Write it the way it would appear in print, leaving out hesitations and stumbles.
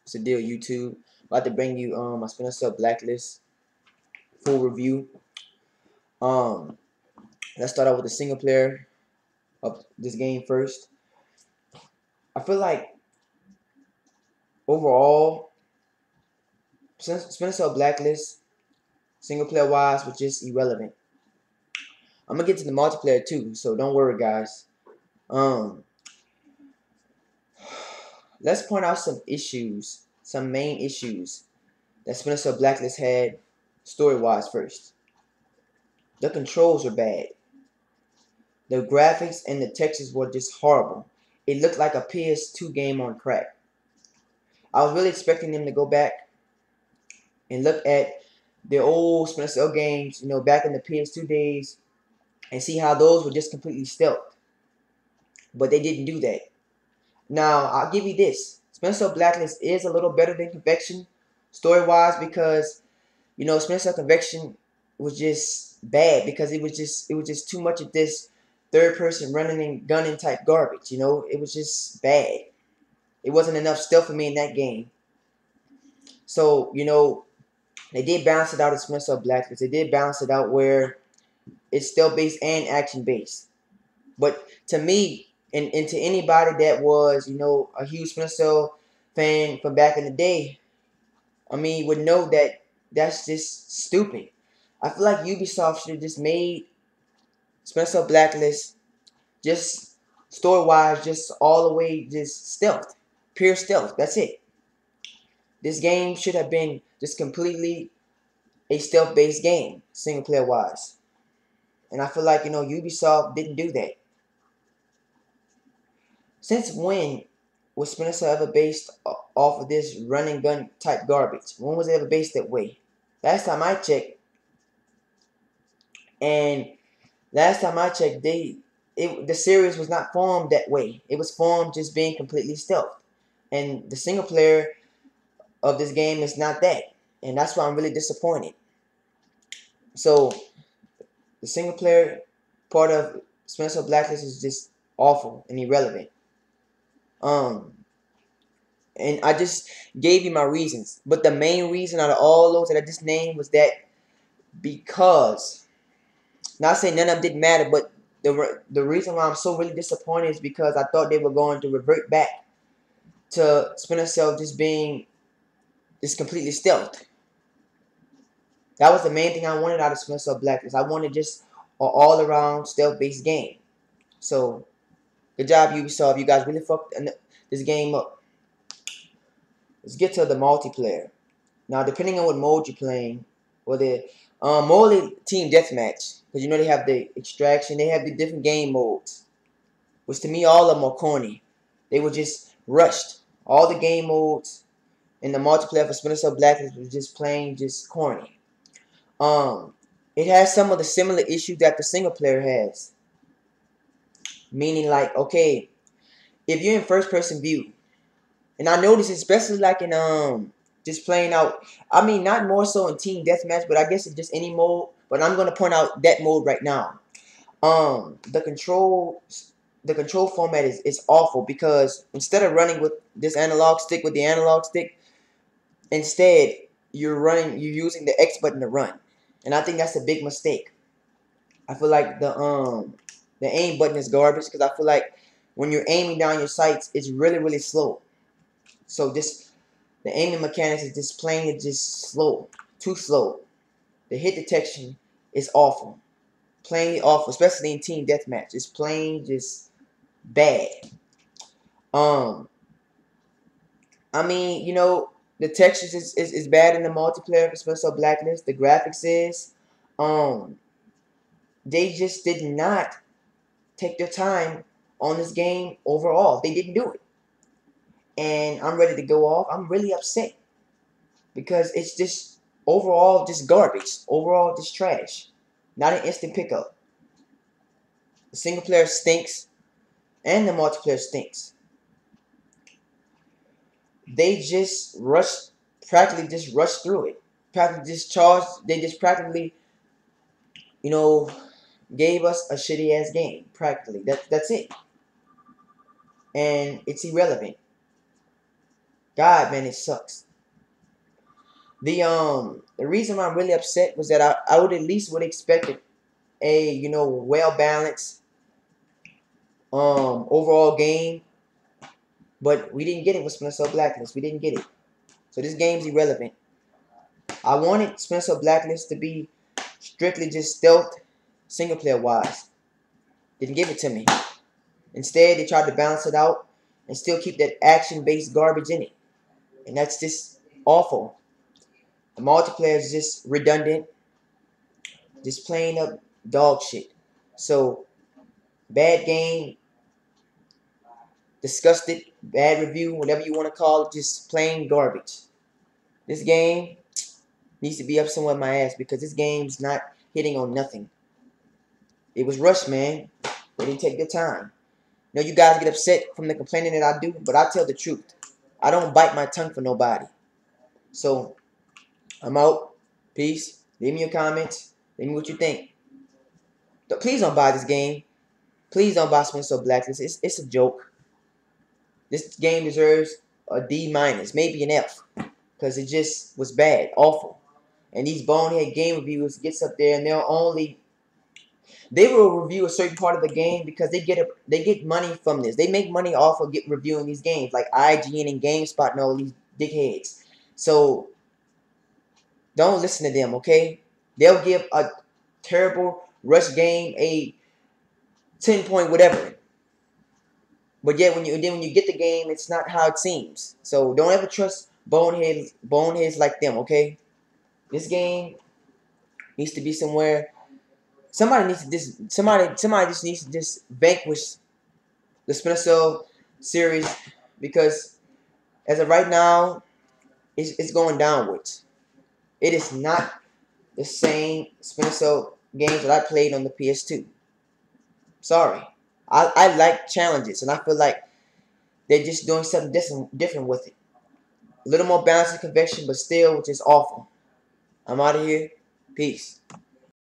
It's a deal, YouTube. About to bring you my Splinter Cell Blacklist full review. Um, let's start out with the single player of this game first. I feel like overall, Splinter Cell Blacklist single player wise was just irrelevant. I'm gonna get to the multiplayer too, so don't worry, guys. Um, let's point out some issues, some main issues that Splinter Cell Blacklist had story wise first. The controls were bad. The graphics and the textures were just horrible. It looked like a PS2 game on crack. I was really expecting them to go back and look at the old Splinter Cell games, back in the PS2 days, and see how those were just completely stealth. But they didn't do that. Now, I'll give you this. Splinter Cell Blacklist is a little better than Convection, story-wise, because, Splinter Cell Convection was just bad because it was just too much of this third person running and gunning type garbage, It was just bad. It wasn't enough stealth for me in that game. So, they did balance it out in Splinter Cell Blacklist. They did balance it out where it's stealth based and action based. But to me, and to anybody that was, a huge Splinter Cell fan from back in the day, would know that that's just stupid. I feel like Ubisoft should have just made Splinter Cell Blacklist just story-wise, just all the way just stealth. Pure stealth. That's it. This game should have been just completely a stealth-based game, single-player-wise. And I feel like, Ubisoft didn't do that. Since when was Splinter Cell ever based off of this run and gun type garbage? When was it ever based that way? Last time I checked, the series was not formed that way. It was formed just being completely stealth. And the single player of this game is not that. And that's why I'm really disappointed. So, the single player part of Splinter Cell Blacklist is just awful and irrelevant. And I just gave you my reasons. But the main reason out of all those that I just named was that because, not saying none of them didn't matter, but the reason why I'm so really disappointed is because I thought they were going to revert back to Splinter Cell just being just completely stealth. That was the main thing I wanted out of Splinter Cell Blacklist. I wanted just an all-around stealth-based game. So, good job, Ubisoft. You guys really fucked this game up. Let's get to the multiplayer. Now, depending on what mode you're playing, whether mostly team deathmatch, because they have the extraction, they have the different game modes, which to me all of them are corny. They were just rushed. All the game modes in the multiplayer for Splinter Cell Blacklist was just plain just corny. It has some of the similar issues that the single player has. Meaning, like, okay, if you're in first person view, and I noticed especially like in just playing out, not more so in team deathmatch, but I guess it's just any mode. But I'm gonna point out that mode right now. The control format is awful because instead of running with this analog stick with the analog stick, instead you're using the X button to run. And I think that's a big mistake. I feel like the aim button is garbage because I feel like when you're aiming down your sights, it's really, really slow. So the aiming mechanics is just plain, it's just slow. Too slow. The hit detection is awful. Plain awful, especially in team deathmatch. It's plain just bad. The textures is bad in the multiplayer for Splinter Cell Blacklist. The graphics is. They just did not take their time on this game overall. They didn't do it. And I'm ready to go off. I'm really upset. Because it's just overall just garbage. Overall just trash. Not an instant pickup. The single player stinks. And the multiplayer stinks. They just practically just rushed through it. Practically just charged. They just practically, gave us a shitty ass game. Practically. That's it. And it's irrelevant. God, man, it sucks. The reason why I'm really upset was that I would at least would expected a well balanced overall game, but we didn't get it with Splinter Blacklist. We didn't get it. So this game's irrelevant. I wanted Splinter Blacklist to be strictly just stealth, single player wise. Didn't give it to me. Instead, they tried to balance it out and still keep that action based garbage in it, and that's just awful. The multiplayer is just redundant, just plain up dog shit. So bad game, disgusted, bad review, whatever you want to call it, just plain garbage. This game needs to be up somewhere my ass because this game's not hitting on nothing. It was rushed, man. They didn't take their time. You know, you guys get upset from the complaining that I do, but I tell the truth. I don't bite my tongue for nobody. So, I'm out. Peace. Leave me your comments. Leave me what you think. Please don't buy this game. Please don't buy Splinter Blacklist. It's a joke. This game deserves a D minus, maybe an F, because it just was bad, awful. And these bonehead game reviewers gets up there and they will review a certain part of the game because they get money from this. They make money off of reviewing these games, like IGN and GameSpot and all these dickheads. So don't listen to them, okay? They'll give a terrible rush game a 10 point whatever. But yet when you get the game, it's not how it seems. So don't ever trust boneheads like them, okay? This game needs to be somewhere. Somebody just needs to just vanquish the Splinter Cell series because as of right now, it's going downwards. It is not the same Splinter Cell games that I played on the PS2. Sorry. I like challenges, and I feel like they're just doing something different with it. A little more balanced in convection, but still just awful. I'm out of here. Peace.